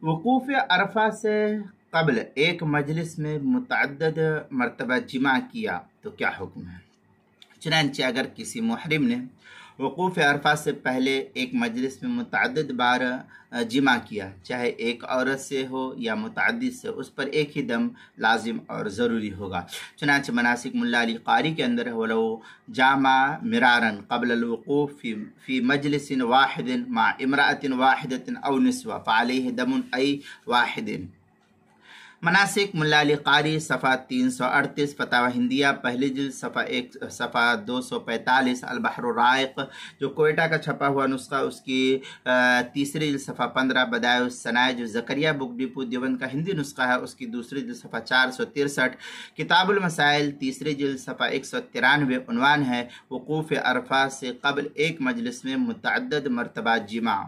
वकूफ़ अरफा से कबल एक मजलिस में मुतअद्दिद मरतबा जिमा किया तो क्या हुक्म है। चुनांचे अगर किसी मुहरिम ने वकूफ़ अरफा से पहले एक मजलिस में मुतअद्दिद बार जिमा किया, चाहे एक औरत से हो या मुतअद्दिद से, उस पर एक ही दम लाजिम और ज़रूरी होगा। चुनांचे मनासिक मुल्ला अली कारी के अंदर वलो जामा मिरारन क़ब्ल अल-वक़ूफ़ फ़ी मजलिसिन वाहिदिन मा इम्राअतिन वाहिदतिन औ निस्वा फ़अलैहि दमुन ऐ वाहिदिन। मनासिक मुल्ला अली कारी सफ़ा 338, फतावा हिंदिया पहली जिल्द सफ़ा 245, अल बहर राइक जो कोयटा का छपा हुआ नुस्खा उसकी तीसरी जिल्द सफ़ा 15, बदाए सनाए जो ज़करिया बुक डिपो देवबंद का हिंदी नुस्खा है उसकी दूसरी जिल्द सफ़ा 463, किताबुल मसाइल तीसरी जिल्द सफ़ा 193, उन्वान है वकूफ़ अरफा से कबल एक मजलिस में मुतअद्दिद मरतबा जिमा।